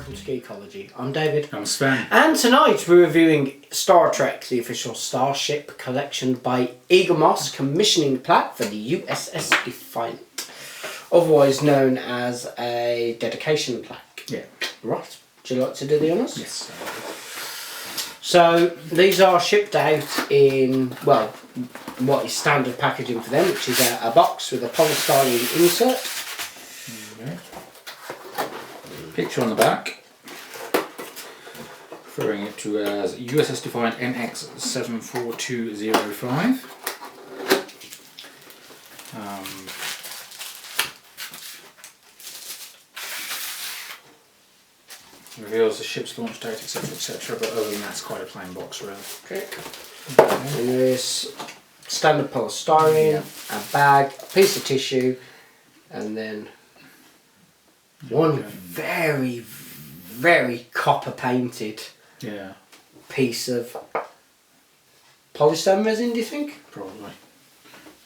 welcome to Geekology. I'm David. I'm Sven. And tonight we're reviewing Star Trek, the official Starship collection by Eaglemoss, commissioning plaque for the USS Defiant, otherwise known as a dedication plaque. Yeah. Right. Would you like to do the honours? Yes. So these are shipped out in, well, what is standard packaging for them, which is a box with a polystyrene insert. Okay. Picture on the back, referring it to as USS Defiant NX74205. Reveals the ship's launch date, etc., but other than that, it's quite a plain box, really. Okay. And there's standard polystyrene, a bag, a piece of tissue, and then one very copper painted piece of polystyrene resin, do you think? Probably.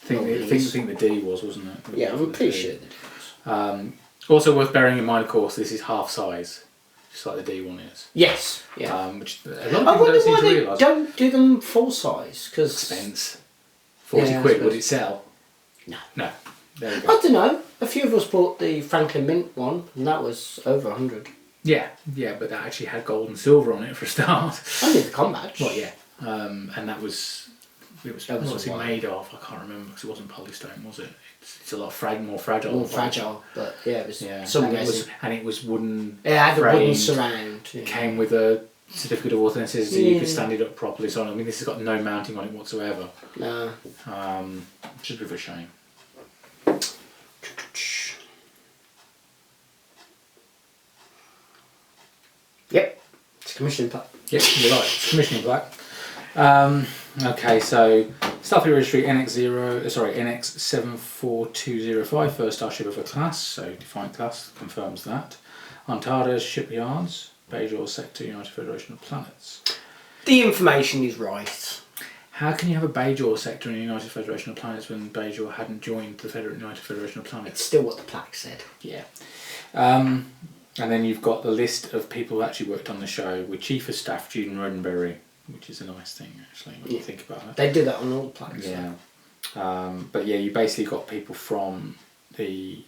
I think the D wasn't it? Yeah, I'm pretty sure that it was. Also worth bearing in mind, of course, this is half size, just like the D one is. Yes, yeah. Which a lot of people don't seem to realise. Don't do them full size, because... Expense. 40 quid, would it sell? No. No. There we I go. don't know. A few of us bought the Franklin Mint one, and that was over 100. Yeah, but that actually had gold and silver on it for a start. Only the combat. Well, yeah. And that was... What's it a made of? I can't remember because it wasn't polystyrene, was it? It's a lot more fragile. More fragile, but yeah, it was some resin. And it was wooden. It had a wooden framed, surround. Yeah. Came with a certificate of authenticity. You could stand it up properly. So I mean, this has got no mounting on it whatsoever. No. Which is a bit of a shame. Yep. It's a commissioning plaque. Yep, you're right. It's commissioning plaque. Okay, so Starfleet Registry NX74205, first starship of a class, so Defiant class confirms that. Antares Shipyards, Bajor Sector, United Federation of Planets. The information is right. How can you have a Bajor Sector in the United Federation of Planets when Bajor hadn't joined the United Federation of Planets? It's still what the plaque said. Yeah. And then you've got the list of people who actually worked on the show with Chief of Staff Jude Roddenberry, which is a nice thing actually when you think about it. They do that on all the plaques. Yeah. But yeah, you basically got people from the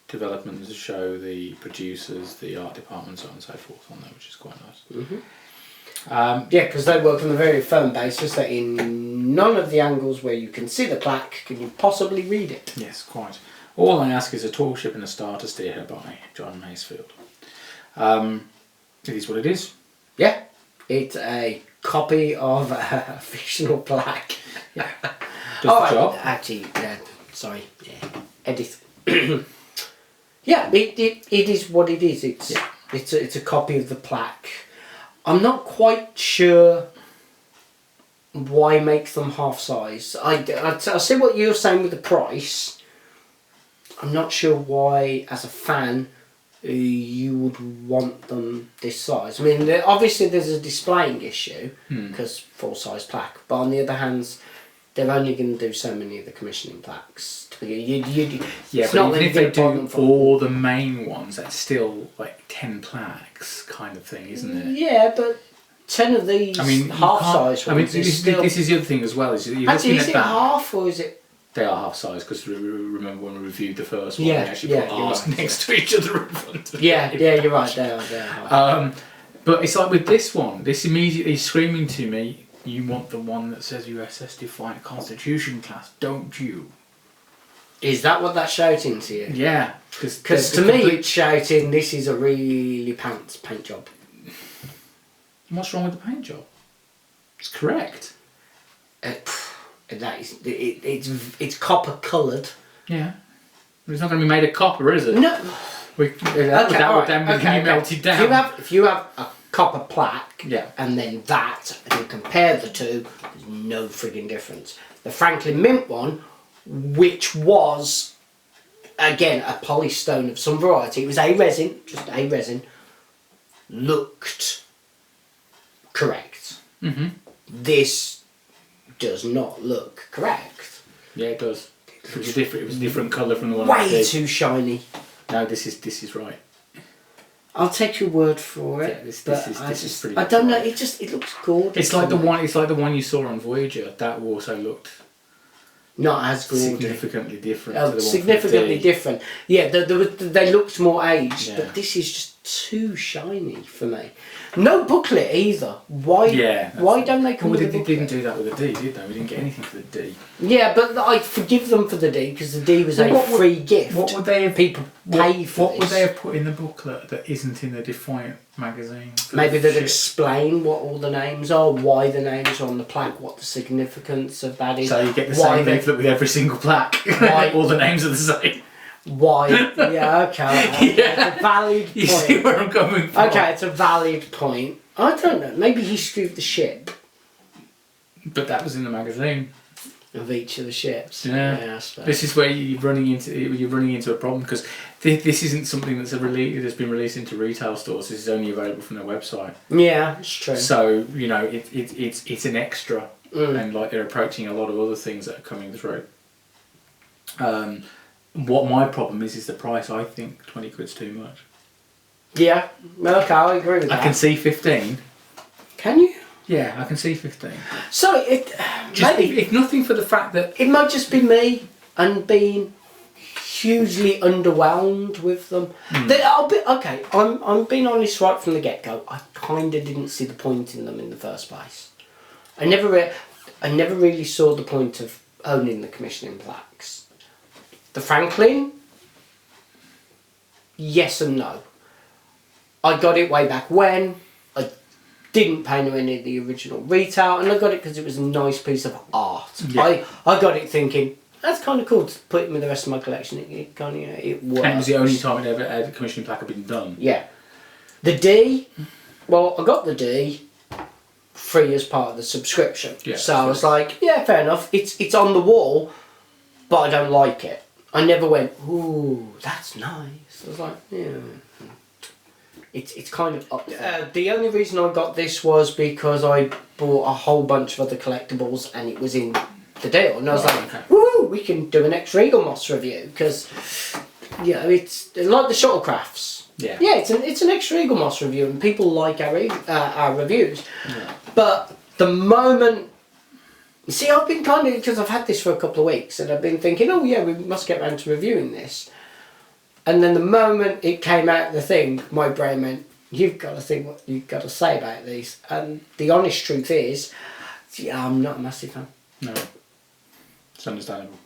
development of the show, the producers, the art department, so on and so forth on there, which is quite nice. Yeah, because they work on a very firm basis that in none of the angles where you can see the plaque can you possibly read it. Yes, quite. All I ask is a tall ship and a star to steer her by. John Masefield. It is what it is. Yeah, it's a copy of a fictional plaque. Yeah. Does the job. Actually, sorry. Yeah. Edit. Yeah, it is what it is. It's a copy of the plaque. I'm not quite sure why make them half size. I see what you're saying with the price. I'm not sure why, as a fan, you would want them this size. I mean, obviously there's a displaying issue because full-size plaque, but on the other hand, they're only going to do so many of the commissioning plaques. But even if they do all the main ones, that's still like 10 plaques kind of thing, isn't it? Yeah, but 10 of these half-size ones this is the other thing as well. Is it half or is it? They are half size because remember when we reviewed the first one, we actually put ours next to each other in front of Yeah, you're right, they are half. But it's like with this one, this immediately is screaming to me, you want the one that says USS Defiant Constitution class, don't you? Is that what that's shouting to you? Yeah. Because to me it's shouting, this is a really pants paint job. What's wrong with the paint job? It's correct. That is, it's copper coloured. Yeah. It's not going to be made of copper, is it? No. Melted down. If you have a copper plaque, yeah, and then that, and you compare the two, there's no frigging difference. The Franklin Mint one, which was, again, a polystone of some variety, it was just a resin, looked correct. This does not look correct. Yeah, it does. It was a different colour from the one. Way too shiny. No, this is right. I'll take your word for it. Yeah, this is pretty. I don't know. It looks gorgeous. It's like the one. It's like the one you saw on Voyager. That also looked not as gorgeous. Significantly different. To the one significantly different. Yeah, they looked more aged, Yeah. but this is just too shiny for me. No booklet either. Why? Yeah. Why don't they come Well, with a they booklet? didn't do that with the D, did they? We didn't get anything for the D. Yeah, but I forgive them for the D because the D was Well, a free gift. What would they have? People pay for What would this. they have put in the booklet that isn't in the Defiant magazine? Maybe they'd Shit. explain what all the names are, why the names are on the plaque, what the significance of that is. So you get the why same they- leaflet with every single plaque. Why- All the names are the same. Why? Yeah, okay. Yeah. It's a valid You see point. where I'm coming from? Okay, it's a valid point. I don't know. Maybe he screwed the ship But that was in the magazine. of each of the ships. Yeah. I suppose. This is where you're running into a problem because this isn't something that's been released into retail stores. This is only available from their website. Yeah, it's true. So it's an extra, Mm. and like they're approaching a lot of other things that are coming through. What my problem is the price. I think 20 quid's too much. Yeah, okay, I agree with that. I can see 15. Can you? Yeah, I can see 15. So it Just maybe if nothing for the fact that it might just be me and being hugely underwhelmed with them. I'm being honest right from the get go. I kind of didn't see the point in them in the first place. I never really saw the point of owning the commissioning plaques. The Franklin, yes and no. I got it way back when. I didn't pay no any of the original retail, and I got it because it was a nice piece of art. Yeah. I got it thinking that's kind of cool to put in with the rest of my collection. It kind of it works. and it was the only time it ever had a commissioning plaque had been done. Yeah. The D, well, I got the D free as part of the subscription. Yeah, so I was like, yeah, fair enough. It's on the wall, but I don't like it. I never went, ooh, that's nice. I was like, yeah. It's kind of up there. The only reason I got this was because I bought a whole bunch of other collectibles and it was in the deal. And I was like, okay. woo, we can do an extra Eaglemoss review because, you know, it's like the shuttlecrafts. Yeah. Yeah, it's an extra Eaglemoss review and people like our reviews. Yeah. But the moment... See, I've been kind of... Because I've had this for a couple of weeks and I've been thinking, oh yeah, we must get around to reviewing this. And then the moment it came out of the thing, my brain went, you've got to think what you've got to say about these. And the honest truth is, yeah, I'm not a massive fan. No. It's understandable.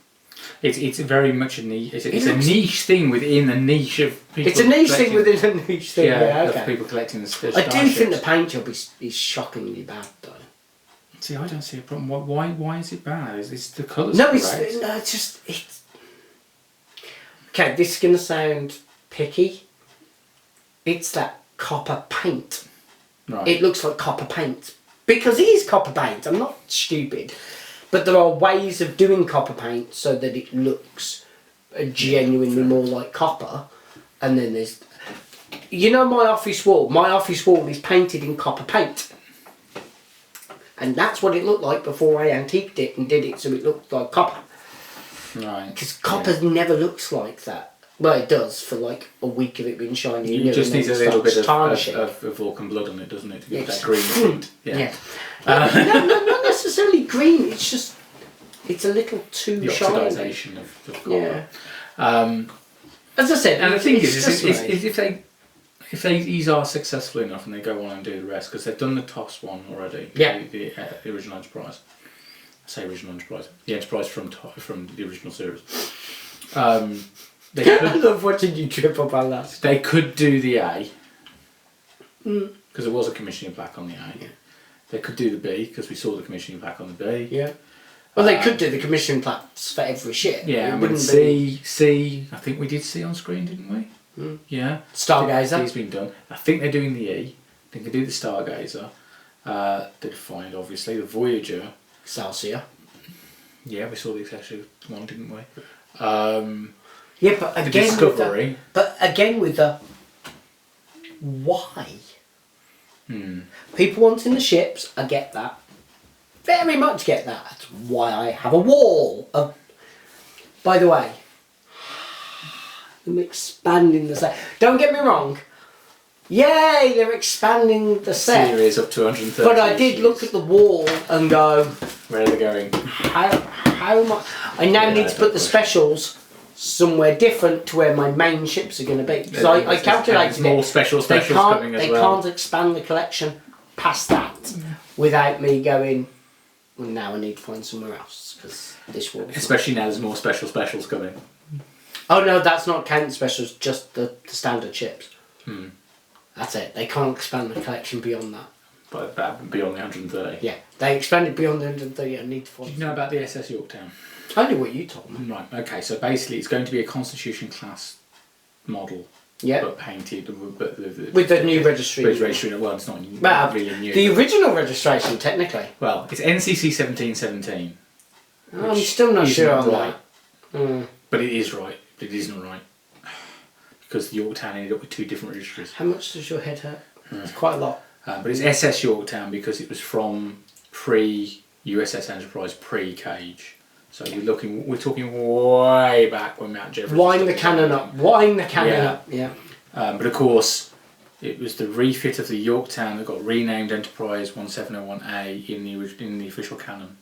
It's very much a niche. It's a looks- niche thing within a niche of people. It's a niche thing collecting- within a niche thing, yeah, of okay. people collecting the I do Starships. think the paint job is shockingly bad, though. See, I don't see a problem. Why is it bad? Is the colours No, great? it's just... Okay, this is going to sound picky. It's that copper paint. Right. It looks like copper paint. Because it is copper paint, I'm not stupid. But there are ways of doing copper paint so that it looks genuinely more like copper. And then there's... You know my office wall? My office wall is painted in copper paint. And that's what it looked like before I antiqued it and did it so it looked like copper. Right. Because copper never looks like that. Well, it does for like a week of it being shiny. You new just and need a then little bit starts tarnishing. of Vulcan blood on it, doesn't it, to get Yes. that green tint? Yeah. No, not necessarily green. It's just it's a little too The shiny. oxidisation of copper. Yeah. As I said, And the thing it's is just me. if these are successful enough and they go on and do the rest, because they've done the TOS one already. Yeah. The original Enterprise. I say original Enterprise. The Enterprise from the original series. They I could love watching you trip up on that. they could do the A. Because there was a commissioning plaque on the A. Yeah. They could do the B because we saw the commissioning plaque on the B. Yeah. Well, they could do the commission plaques for every ship. Yeah, It and wouldn't C, I think we did C on screen, didn't we? Mm. Yeah. Stargazer. D's been done. I think they're doing the E. I think they do the Stargazer. The Defiant, obviously. The Voyager. Excelsior. Yeah, we saw the Excelsior one, didn't we? Yeah, but The again, Discovery. with the why? Hmm. People wanting the ships, I get that. Very much get that. That's why I have a wall of... By the way, I'm expanding the set. Don't get me wrong. Yay, they're expanding the set. Series up to 130. But I did look at the wall and go, where are they going? how much? I now need to put the specials somewhere different to where my main ships are going to be. Because I calculated more it. specials They coming as well. can't expand the collection past that without me going, well, now I need to find somewhere else. Because this wall. Especially now there's more specials coming. Oh no, that's not counting specials, just the standard ships. Hmm. That's it. They can't expand the collection beyond that. But beyond the 130. Yeah, they expanded beyond the 130. I need to find. Do you know about the SS Yorktown? I knew what you told me. Right. Okay. So basically, it's going to be a Constitution class model. Yeah. But painted, but With the new registry. Well, it's not really new. The original registration, technically. Well, it's NCC 1717. I'm still not sure on right. that. But it is right. It isn't right. Because the Yorktown ended up with 2 different registries. How much does your head hurt? It's quite a lot. But it's SS Yorktown because it was from pre-USS Enterprise, pre-Cage. So we're talking way back when Mount Jefferson. Wind the cannon up. Wind the cannon up. Yeah. But of course, it was the refit of the Yorktown that got renamed Enterprise 1701A in the official canon,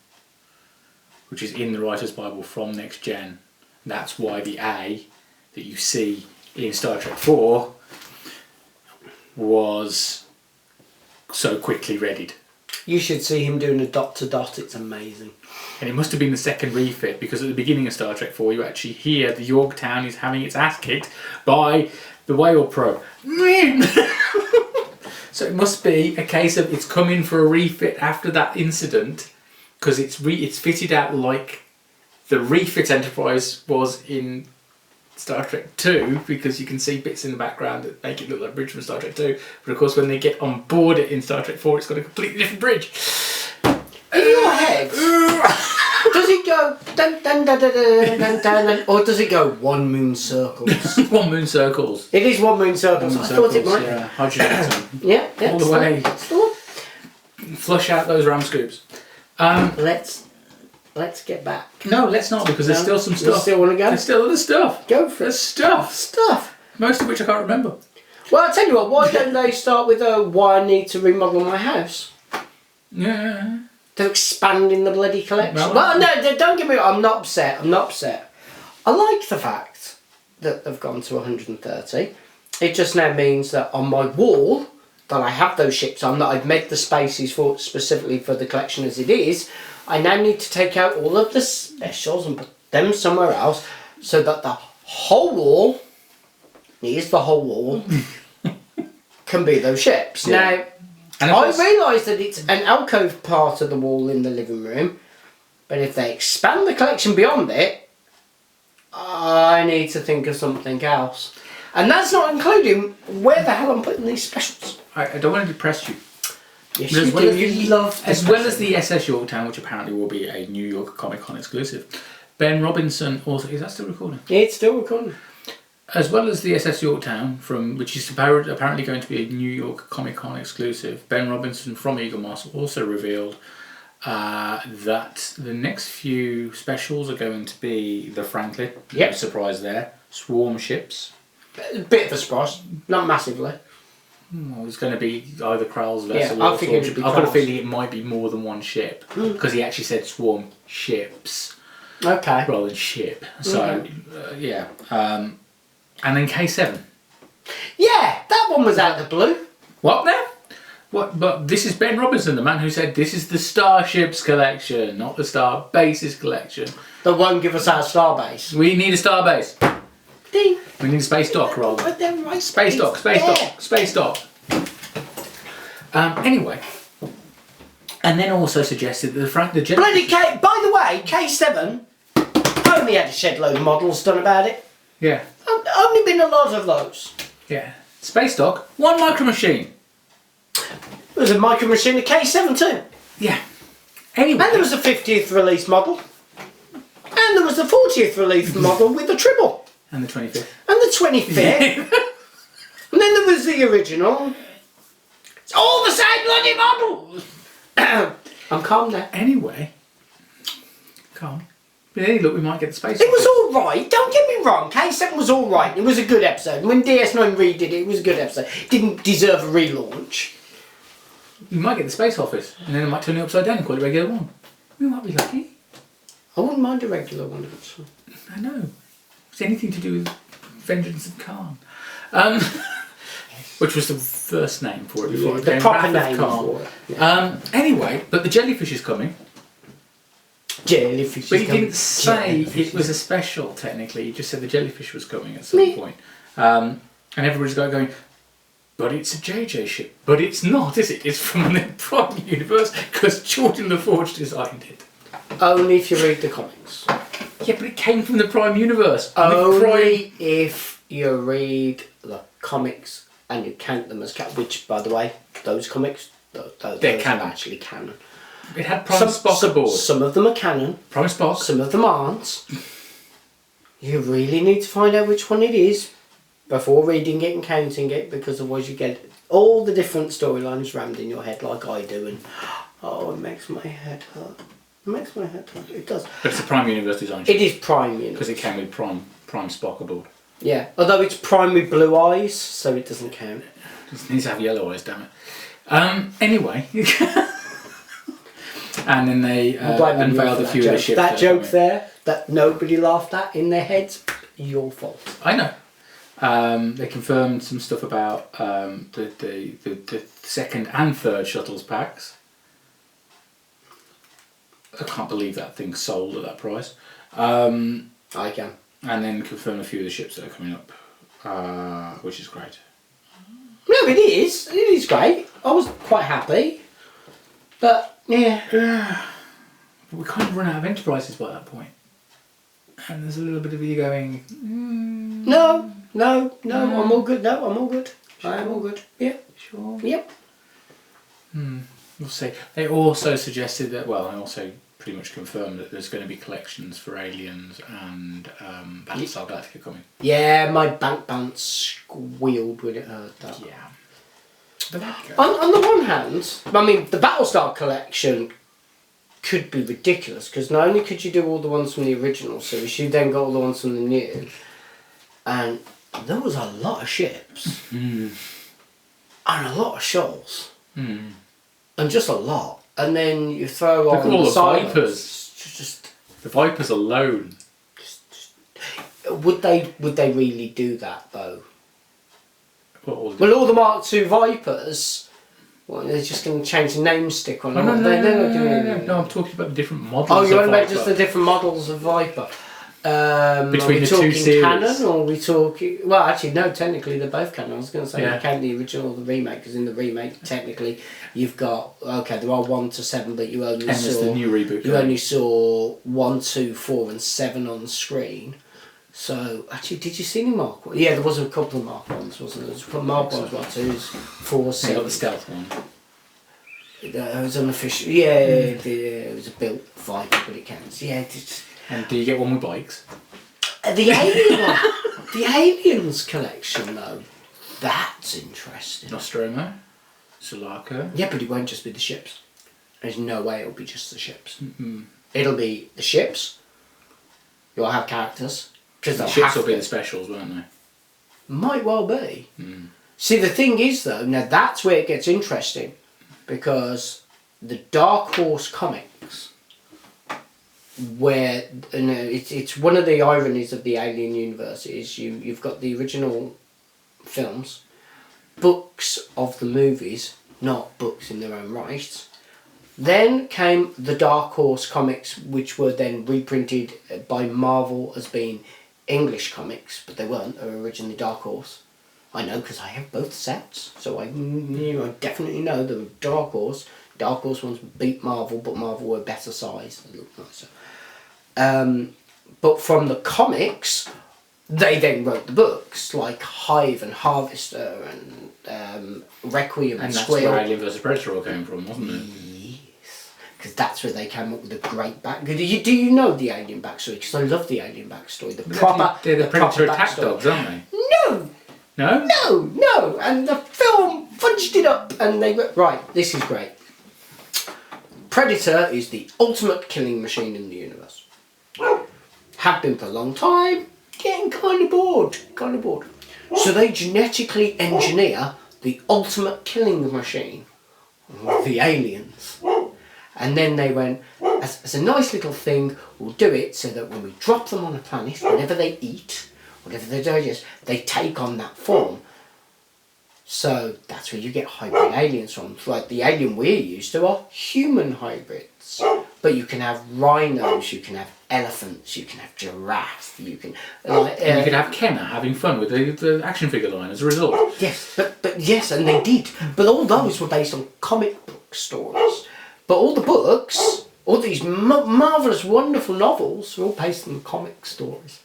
which is in the Writer's Bible from Next Gen. That's why the A that you see in Star Trek 4 was so quickly readied. You should see him doing a dot to dot. It's amazing. And it must have been the second refit because at the beginning of Star Trek 4 you actually hear the Yorktown is having its ass kicked by the Whale Pro. So it must be a case of it's coming for a refit after that incident because it's fitted out like the refit Enterprise was in Star Trek 2 because you can see bits in the background that make it look like a bridge from Star Trek 2. But of course when they get on board it in Star Trek 4 it's got a completely different bridge. In your head, does it go dun dun dun dun dun dun dun, or does it go one moon circles? One moon circles. It is one moon circles. I thought it might. Yeah, hydrogen atom. Yeah, All the way. Flush out those ram scoops. Let's get back. No, let's not because there's still some stuff. You still want to go? There's still other stuff. Go for it. There's stuff. Stuff. Most of which I can't remember. Well, I'll tell you what, why don't they start with why I need to remodel my house? Yeah. They're expanding the bloody collection. Well, no, don't get me wrong, I'm not upset. I like the fact that they've gone to 130. It just now means that on my wall, that I have those ships on, that I've made the spaces for specifically for the collection as it is, I now need to take out all of the specials and put them somewhere else so that the whole wall, here's the whole wall, can be those ships. Yeah. Now, I realise that it's an alcove part of the wall in the living room, but if they expand the collection beyond it, I need to think of something else. And that's not including where the hell I'm putting these specials. I don't want to depress you. Yes, you do. You love as well as the SS Yorktown, which apparently will be a New York Comic Con exclusive. Ben Robinson also is that still recording? Yeah, it's still recording. As well as the SS Yorktown, which is apparently going to be a New York Comic Con exclusive, Ben Robinson from Eaglemoss also revealed that the next few specials are going to be the Franklin. Yep. No surprise there. Swarm ships. A bit of a surprise, not massively. Well, it's going to be either Krall's vessel I or think Swarm it'd ship. be I've got a Krall's. feeling it might be more than one ship because he actually said swarm ships Okay. rather than ship. So, yeah. And then K7. Yeah, that one was out of the blue. What now? What? But this is Ben Robinson, the man who said this is the Starships collection, not the Star Bases collection. That won't give us our starbase. We need a Starbase. Ding. We need a space dock, rather. Put them right Space dock, space dock, space dock. Anyway, and then also suggested that the Bloody K. By the way, K7 only had a shed load of models done about it. Yeah, Only been a lot of those. yeah. Space dock, one micro machine. There was a micro machine, a K7 too. Yeah. Anyway, And there was a 50th release model. And there was the 40th release model with the tribble. and the 25th. And the 25th. And then there was the original. It's all the same bloody models. I'm calm now. Anyway, calm. But hey, look, we might get the space. It was all right. Don't get me wrong. K7 was all right. It was a good episode. When DS9 redid it, it was a good episode. It didn't deserve a relaunch. We might get the space office, and then it might turn it upside down and call it regular one. We might be lucky. I wouldn't mind a regular one. I know. It's anything to do with Vengeance of Khan. Which was the first name for it before it The became proper Wrath of name Khan. for it. Yeah. Anyway, but the jellyfish is coming. Jellyfish. But he didn't say it was a special, technically. He just said the jellyfish was coming at some point. And everybody's going, but it's a JJ ship. But it's not, is it? It's from the Prime universe, because Jordan LaForge designed it. Only if you read the comics. Yeah, but it came from the Prime universe. Only if you read the comics and you count them as canon. Which, by the way, those comics, those They're canon. are actually canon. It had Prime Spock aboard. Some of them are canon. Prime Spock. Some of them aren't. You really need to find out which one it is before reading it and counting it, because otherwise you get all the different storylines rammed in your head like I do, and it makes my head hurt. It makes my head hurt. It does. But it's a Prime Universe design ship. It is Prime Universe. Because it came with Prime Spock aboard. Yeah, although it's Prime with blue eyes, so it doesn't count. It needs to have yellow eyes, damn it. Anyway. And then they unveiled a few of the ships. That joke there, that nobody laughed at in their heads, your fault. I know. They confirmed some stuff about the second and third shuttles packs. I can't believe that thing sold at that price. I can. And then confirm a few of the ships that are coming up, which is great. No, it is. It is great. I was quite happy. But, yeah. We kind of run out of enterprises by that point. And there's a little bit of you going, No, I'm all good. No, I'm all good. Sure. I am all good. Yeah. Sure. Yep. We'll see. They also suggested that, well, they also pretty much confirmed that there's going to be collections for Aliens and Battlestar Galactica coming. Yeah, my bank balance squealed when it heard that. Yeah. But there you go. On the one hand, I mean, the Battlestar collection could be ridiculous, because not only could you do all the ones from the original series, you then got all the ones from the new, and there was a lot of ships and a lot of shoals, and just a lot. And then you throw on all the Vipers. Just The Vipers alone. would they really do that though? Well, All the Mark II Vipers. Well, they're just going to change the name stick on them. No, I'm talking about the different models. Oh, you're of on about Viper. just the different models of Viper. Between the two talking series. canon, or are we talking? Well, actually, no. Technically, they're both canon. I was going to say Yeah. you count the original or the remake, because in the remake, technically, you've got there are 1 to 7, but you only And saw there's the new reboot. you only saw 1, 2, 4, and 7 on screen. So, actually, did you see any Mark 1? Yeah, there was a couple of Mark 1s, wasn't there? There was a couple of Mark 1s, Mark 2s, 4, They 7. got the stealth one. It was unofficial. Yeah, it was a built Viper, but it counts. Yeah, And do you get one with bikes? the alien one, the aliens collection though, that's interesting. Nostromo, Sulaco. Yeah, but it won't just be the ships. There's no way it'll be just the ships. It'll be the ships. You'll have characters. The ships will be the specials, won't they? Might well be. See, the thing is though, now that's where it gets interesting, because the Dark Horse comics, where it's one of the ironies of the Alien universe is you've got the original films, books of the movies, not books in their own right. Then came the Dark Horse comics, which were then reprinted by Marvel as being English comics, but they weren't. They were originally Dark Horse. I know because I have both sets, so I definitely know the Dark Horse. Dark Horse ones beat Marvel, but Marvel were better size. They looked nicer. But from the comics, they then wrote the books like Hive and Harvester and Requiem And that's Squeal. where Alien vs Predator all came from, wasn't it? Yes, because that's where they came up with a great back. Do you know the Alien backstory? Because I love the Alien backstory. They're the Predator attack backstory. dogs, aren't they? No, No? no, and the film fudged it up, and they were right. This is great. Predator is the ultimate killing machine in the universe. have been for a long time, getting kind of bored. So they genetically engineer the ultimate killing machine, the aliens. And then they went, as a nice little thing, we'll do it so that when we drop them on a planet, whatever they eat, whatever they digest, they take on that form. So that's where you get hybrid aliens from. Like the alien we're used to are human hybrids. But you can have rhinos, you can have elephants, you can have giraffes, you can... and you could have Kenner having fun with the action figure line as a result. Yes, but yes, and they did. But all those were based on comic book stories. But all the books, all these marvellous, wonderful novels, are all based on comic stories.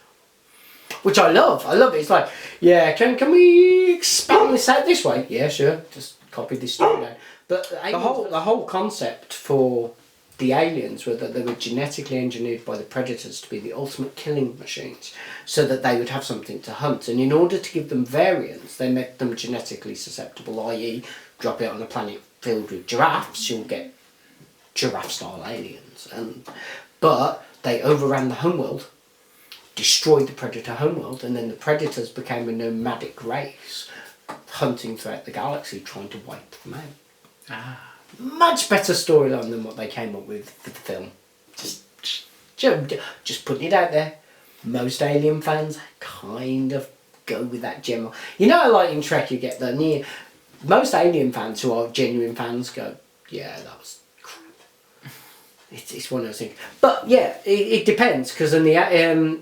Which I love. It. It's like, yeah, can we expand this out this way? Yeah, sure. Just copy this story down. But the whole concept for the aliens were that they were genetically engineered by the predators to be the ultimate killing machines, so that they would have something to hunt. And in order to give them variants, they made them genetically susceptible, i.e., drop it on a planet filled with giraffes, you'll get giraffe-style aliens. But they overran the homeworld, destroyed the predator homeworld, and then the predators became a nomadic race hunting throughout the galaxy trying to wipe them out. Much better storyline than what they came up with for the film. Just putting it out there. Most Alien fans kind of go with that general. You know, like in Trek you get the most Alien fans who are genuine fans go, yeah, that was crap. It's one of those things. But yeah, it depends, because in the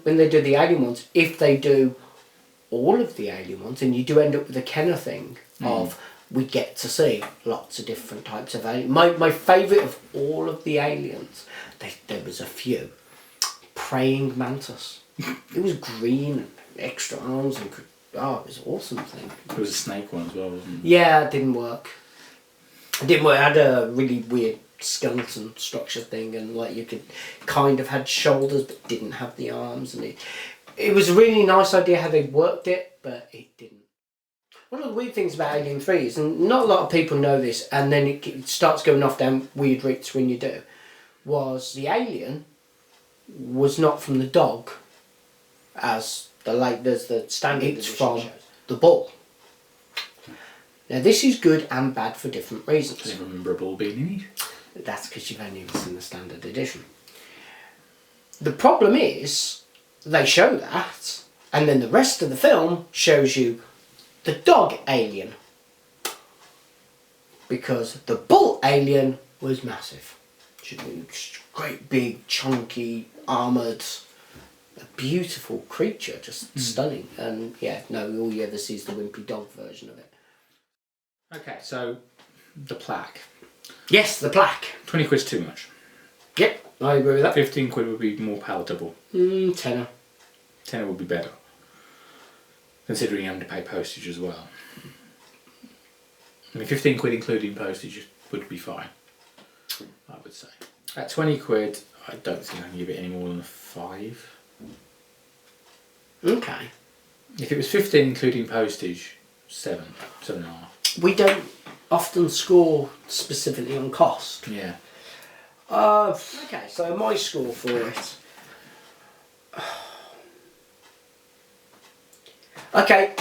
when they do the Alien ones, if they do all of the Alien ones, and you do end up with a Kenner thing of we get to see lots of different types of aliens. My favourite of all of the aliens, there was a few. Praying mantis. It was green, extra arms, and it was an awesome thing. There was a snake one as well, wasn't there? Yeah, it didn't work. It had a really weird skeleton structure thing, and like you could kind of had shoulders but didn't have the arms, and it was a really nice idea how they worked it, but it didn't. One of the weird things about Alien 3 is, and not a lot of people know this, and then it starts going off down weird routes when you do, was the alien was not from the dog, as there's the standard. It's from the bull. Now this is good and bad for different reasons. I don't remember a bull being in it. That's because you've only ever seen the standard edition. The problem is, they show that, and then the rest of the film shows you the dog alien, because the bull alien was massive, great big chunky armoured, a beautiful creature, just stunning. And yeah, no, all you ever see is the wimpy dog version of it. Okay, so the Plaque. Yes, the Plaque. 20 quid's too much. Yep, I agree with that. 15 quid would be more palatable. Tenner. Tenner would be better, considering you having to pay postage as well. I mean, 15 quid including postage would be fine, I would say. At 20 quid, I don't think I can give it any more than a 5. Okay. If it was 15 including postage, 7.5. We don't often score specifically on cost. Yeah. Okay, so my score for it. Okay,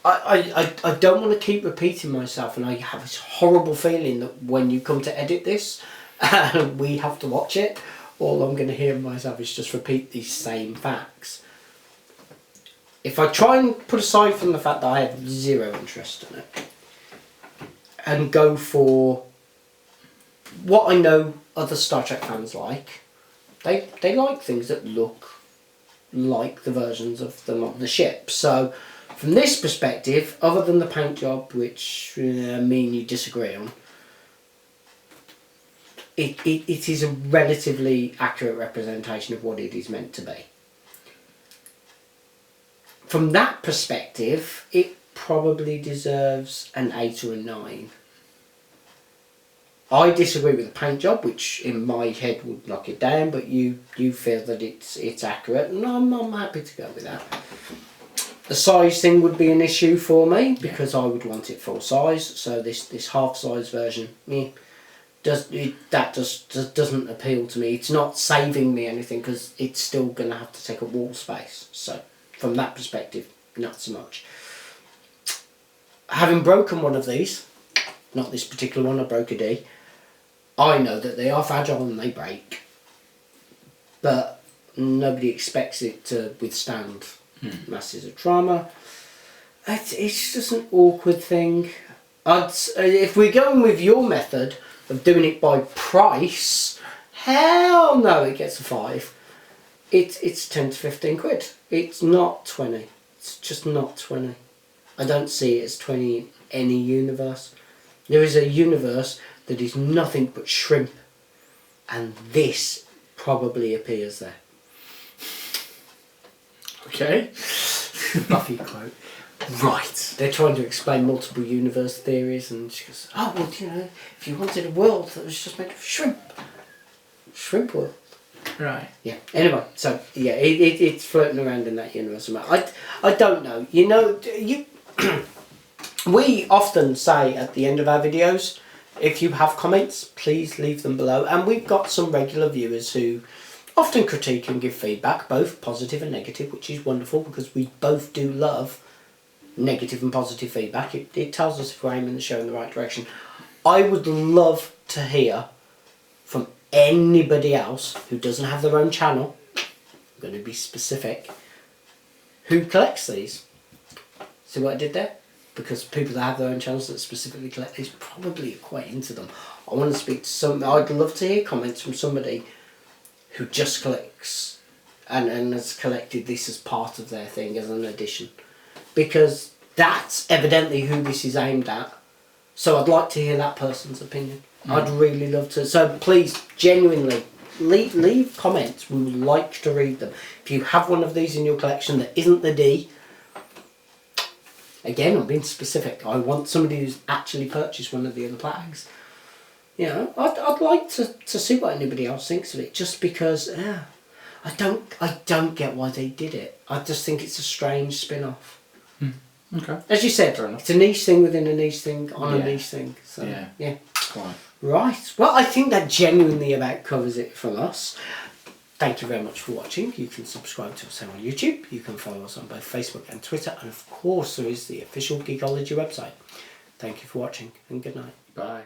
I don't want to keep repeating myself, and I have this horrible feeling that when you come to edit this and we have to watch it, all I'm going to hear myself is just repeat these same facts. If I try and put aside from the fact that I have zero interest in it and go for what I know other Star Trek fans like, they like things that look like the versions of the ship. So from this perspective, other than the paint job, which me and you disagree on, it is a relatively accurate representation of what it is meant to be. From that perspective, it probably deserves an 8 or a 9. I disagree with the paint job, which in my head would knock it down, but you feel that it's accurate, and I'm happy to go with that. The size thing would be an issue for me, because I would want it full size, so this half size version, that just doesn't appeal to me. It's not saving me anything because it's still going to have to take up wall space. So from that perspective, not so much. Having broken one of these, not this particular one, I broke a D, I know that they are fragile and they break, but nobody expects it to withstand masses of trauma. It's just an awkward thing. If we're going with your method of doing it by price, hell no, it gets a 5. It's 10 to 15 quid. It's not 20. It's just not 20. I don't see it as 20 in any universe. There is a universe that is nothing but shrimp, and this probably appears there. Okay. Buffy quote. Right. They're trying to explain multiple universe theories, and she goes, "Oh well, you know, if you wanted a world that was just made of shrimp, shrimp world." Right. Yeah. Anyway, so yeah, it's floating around in that universe. I don't know. You know, we often say at the end of our videos, if you have comments, please leave them below. And we've got some regular viewers who often critique and give feedback, both positive and negative, which is wonderful because we both do love negative and positive feedback. It tells us if we're aiming the show in the right direction. I would love to hear from anybody else who doesn't have their own channel, I'm going to be specific, who collects these. See what I did there? Because people that have their own channels that specifically collect these probably are quite into them. I want to speak to some. I'd love to hear comments from somebody who just collects and has collected this as part of their thing, as an addition. Because that's evidently who this is aimed at. So I'd like to hear that person's opinion. I'd really love to. So please, genuinely, leave comments. We would like to read them. If you have one of these in your collection that isn't the D, again, I'm being specific. I want somebody who's actually purchased one of the other plaques. You know, I'd like to see what anybody else thinks of it. Just because, I don't get why they did it. I just think it's a strange spin-off. Okay. As you said, it's a niche thing within a niche thing on a niche thing. So yeah. Quite. Right. Well, I think that genuinely about covers it from us. Thank you very much for watching. You can subscribe to us here on YouTube. You can follow us on both Facebook and Twitter. And of course, there is the official Geekology website. Thank you for watching and good night. Bye.